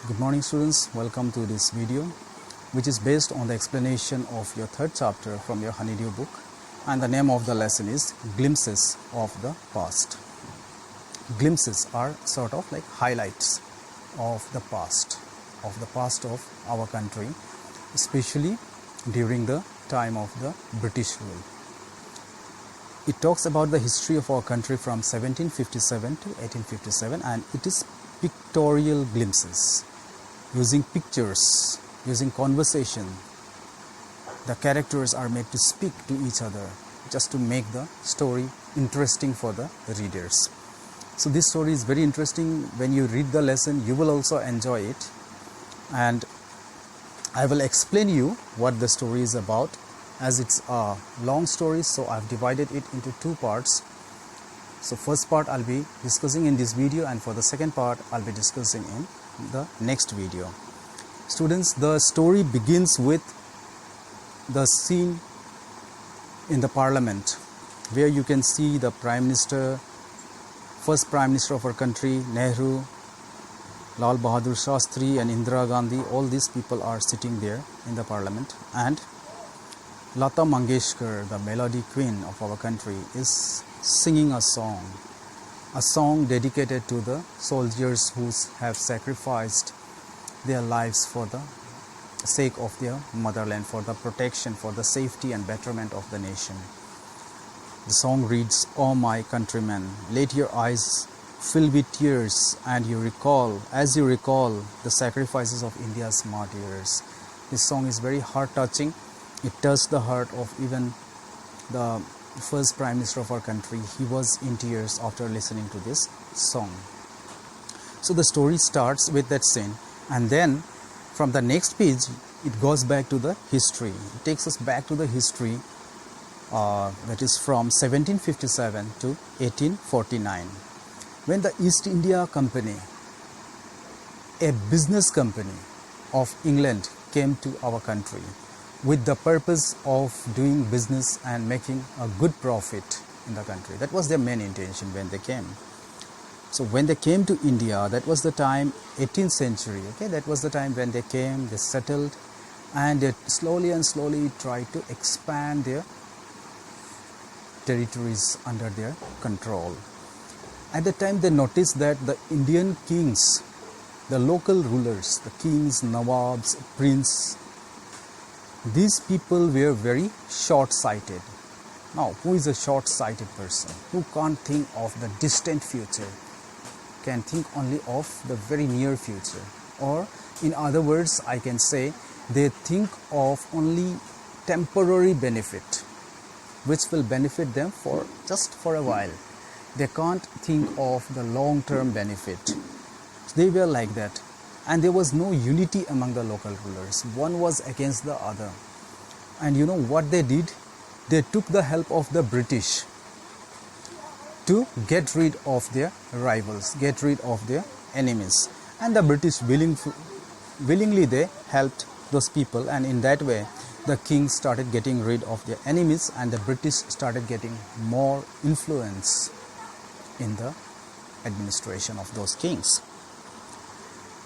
Good morning students, welcome to this video which is based on the explanation of your third chapter from your Honeydew book, and the name of the lesson is Glimpses of the Past. Glimpses are sort of like highlights of the past of our country, especially during the time of the British rule. It talks about the history of our country from 1757 to 1857, and it is pictorial glimpses. Using pictures, using conversation, the characters are made to speak to each other just to make the story interesting for the readers. So this story is very interesting. When you read the lesson, you will also enjoy it, and I will explain you what the story is about. As it's a long story, so I've divided it into two parts. So first part I'll be discussing in this video, and for the second part I'll be discussing in the next video. Students, the story begins with the scene in the parliament, where you can see the Prime Minister, first Prime Minister of our country, Nehru, Lal Bahadur Shastri and Indira Gandhi. All these people are sitting there in the parliament, and Lata Mangeshkar, the melody queen of our country, is singing a song dedicated to the soldiers who have sacrificed their lives for the sake of their motherland, for the protection, for the safety and betterment of the nation. The song reads, "Oh my countrymen, let your eyes fill with tears and you recall the sacrifices of India's martyrs." This song is very heart-touching. It touched the heart of even the first Prime Minister of our country. He was in tears after listening to this song. So the story starts with that scene, and then from the next page it goes back to the history. It takes us back to the history that is from 1757 to 1849, when the East India Company, a business company of England, came to our country with the purpose of doing business and making a good profit in the country. That was their main intention when they came. So when they came to India, that was the time, 18th century, okay, that was the time when they came, they settled, and they slowly tried to expand their territories under their control. At the time, they noticed that the Indian kings, the local rulers, the kings, nawabs, prince, these people were very short-sighted. Now, who is a short-sighted person? Who can't think of the distant future, can think only of the very near future. Or, in other words, I can say, they think of only temporary benefit, which will benefit them for just for a while. They can't think of the long-term benefit. They were like that. And there was no unity among the local rulers. One was against the other. And you know what they did? They took the help of the British to get rid of their rivals, get rid of their enemies. And the British willingly they helped those people, and in that way the kings started getting rid of their enemies, and the British started getting more influence in the administration of those kings.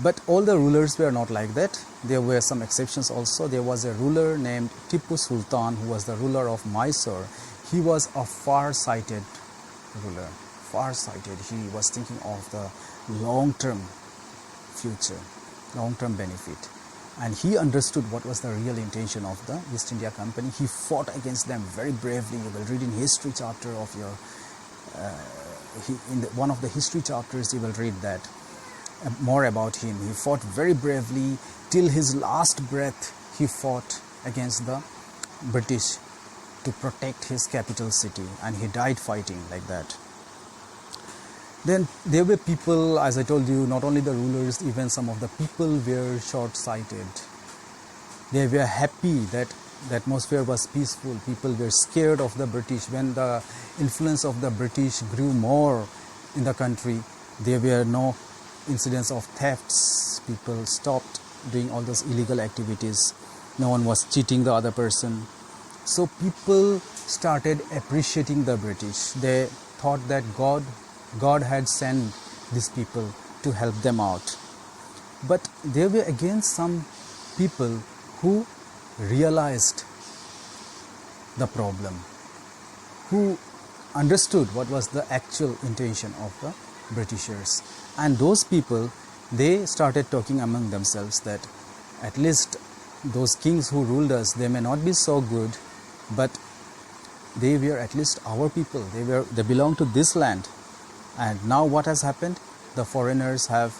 But all the rulers were not like that. There were some exceptions also. There was a ruler named Tipu Sultan, who was the ruler of Mysore. He was a far-sighted ruler, far-sighted. He was thinking of the long-term future, long-term benefit. And he understood what was the real intention of the East India Company. He fought against them very bravely. You will read in history chapter of your, one of the history chapters, you will read that. More about him. He fought very bravely till his last breath. He fought against the British to protect his capital city, and he died fighting like that. Then there were people, as I told you, not only the rulers, even some of the people were short-sighted. They were happy that the atmosphere was peaceful. People were scared of the British. When the influence of the British grew more in the country, there were no incidents of thefts. People stopped doing all those illegal activities. No one was cheating the other person. So people started appreciating the British. They thought that God had sent these people to help them out. But there were again some people who realized the problem, who understood what was the actual intention of the Britishers. And those people, they started talking among themselves that at least those kings who ruled us, they may not be so good, but they were at least our people. They belonged to this land. And now what has happened? The foreigners have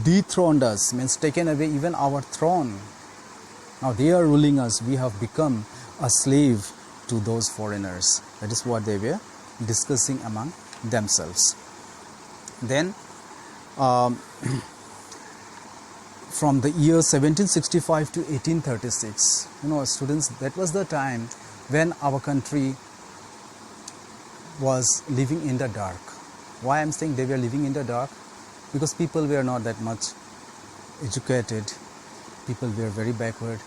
dethroned us, means taken away even our throne. Now they are ruling us. We have become a slave to those foreigners. That is what they were discussing among themselves. Then from the year 1765 to 1836, students, that was the time when our country was living in the dark. Why I'm saying they were living in the dark? Because people were not that much educated, people were very backward,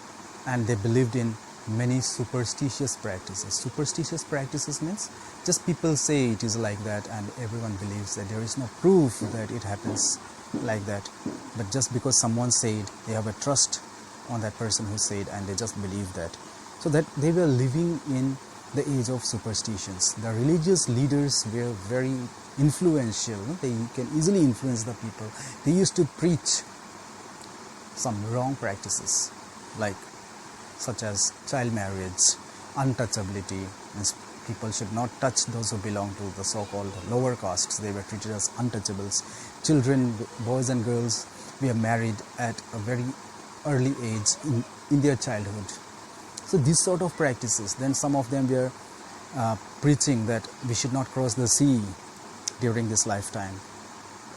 and they believed in many superstitious practices. Superstitious practices means just people say it is like that and everyone believes that. There is no proof that it happens like that, but just because someone said, they have a trust on that person who said, and they just believe that. So that they were living in the age of superstitions. The religious leaders were very influential. They can easily influence the people. They used to preach some wrong practices, like such as child marriage, untouchability, means people should not touch those who belong to the so-called lower castes. They were treated as untouchables. Children, boys and girls, were married at a very early age in their childhood. So these sort of practices. Then some of them were preaching that we should not cross the sea during this lifetime.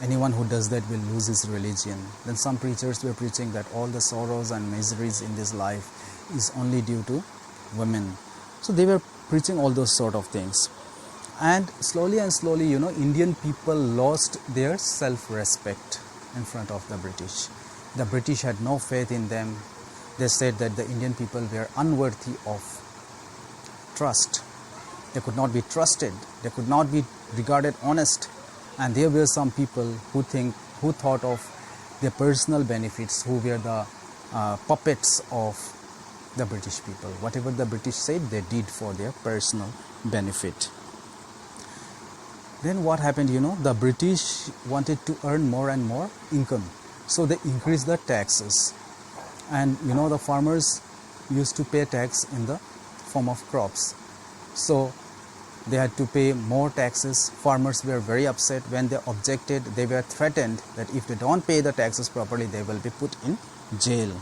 Anyone who does that will lose his religion. Then some preachers were preaching that all the sorrows and miseries in this life is only due to women. So they were preaching all those sort of things. And slowly, Indian people lost their self-respect in front of the British. The British had no faith in them. They said that the Indian people were unworthy of trust. They could not be trusted. They could not be regarded honest. And there were some people who thought of their personal benefits, who were the puppets of the British people. Whatever the British said, they did for their personal benefit. Then what happened, the British wanted to earn more and more income. So they increased the taxes. And the farmers used to pay tax in the form of crops. So they had to pay more taxes. Farmers were very upset. When they objected, they were threatened that if they don't pay the taxes properly, they will be put in jail.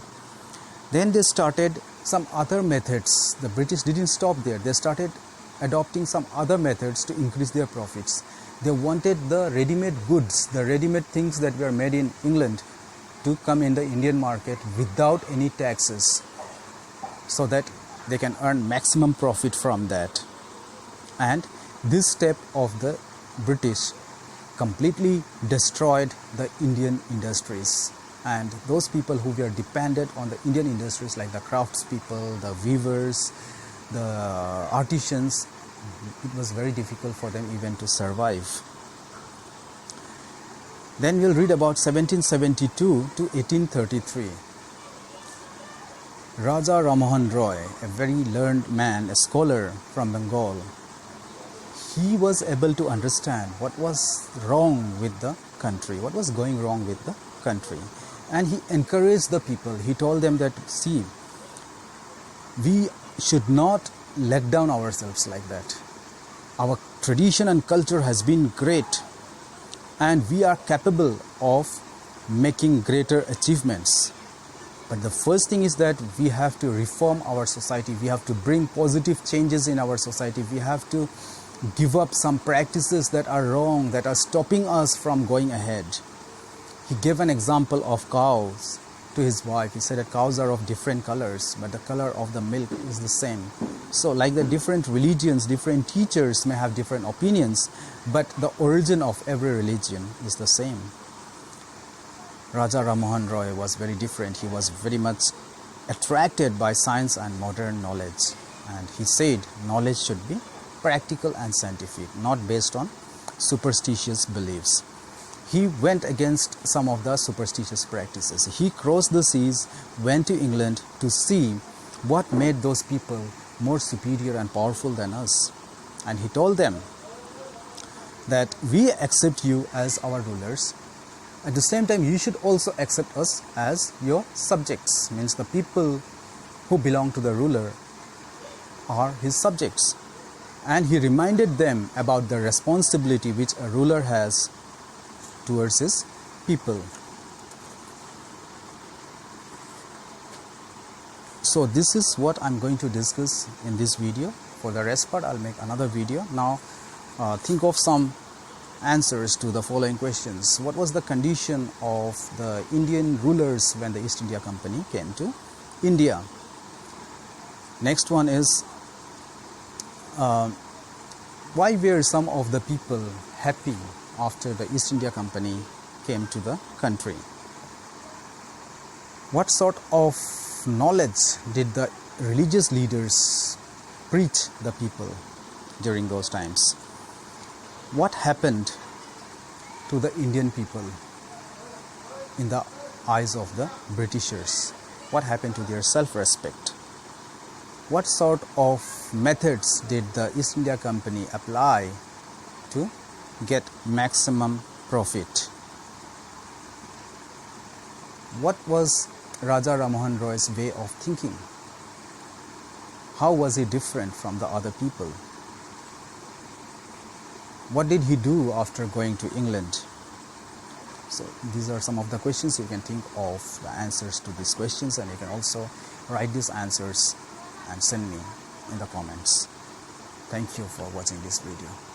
Then they started some other methods. The British didn't stop there. They started adopting some other methods to increase their profits. They wanted the ready-made goods, the ready-made things that were made in England to come in the Indian market without any taxes, so that they can earn maximum profit from that. And this step of the British completely destroyed the Indian industries. And those people who were dependent on the Indian industries, like the craftspeople, the weavers, the artisans, it was very difficult for them even to survive. Then we'll read about 1772 to 1833. Raja Rammohun Roy, a very learned man, a scholar from Bengal, he was able to understand what was wrong with the country, what was going wrong with the country. And he encouraged the people. He told them that, see, we should not let down ourselves like that. Our tradition and culture has been great, and we are capable of making greater achievements. But the first thing is that we have to reform our society. We have to bring positive changes in our society. We have to give up some practices that are wrong, that are stopping us from going ahead. He gave an example of cows to his wife. He said that cows are of different colors, but the color of the milk is the same. So like the different religions, different teachers may have different opinions, but the origin of every religion is the same. Raja Rammohun Roy was very different. He was very much attracted by science and modern knowledge. And he said knowledge should be practical and scientific, not based on superstitious beliefs. he went against some of the superstitious practices. He crossed the seas, went to England to see what made those people more superior and powerful than us. And he told them that we accept you as our rulers. At the same time, you should also accept us as your subjects. Means the people who belong to the ruler are his subjects. And he reminded them about the responsibility which a ruler has towards his people. So this is what I'm going to discuss in this video. For the rest part, I'll make another video. Now think of some answers to the following questions. What was the condition of the Indian rulers when the East India Company came to India? Next one is, why were some of the people happy after the East India Company came to the country? What sort of knowledge did the religious leaders preach the people during those times? What happened to the Indian people in the eyes of the Britishers? What happened to their self-respect? What sort of methods did the East India Company apply to get maximum profit? What was Raja Rammohun Roy's way of thinking? How was he different from the other people? What did he do after going to England? So these are some of the questions. You can think of the answers to these questions, and you can also write these answers and send me in the comments. Thank you for watching this video.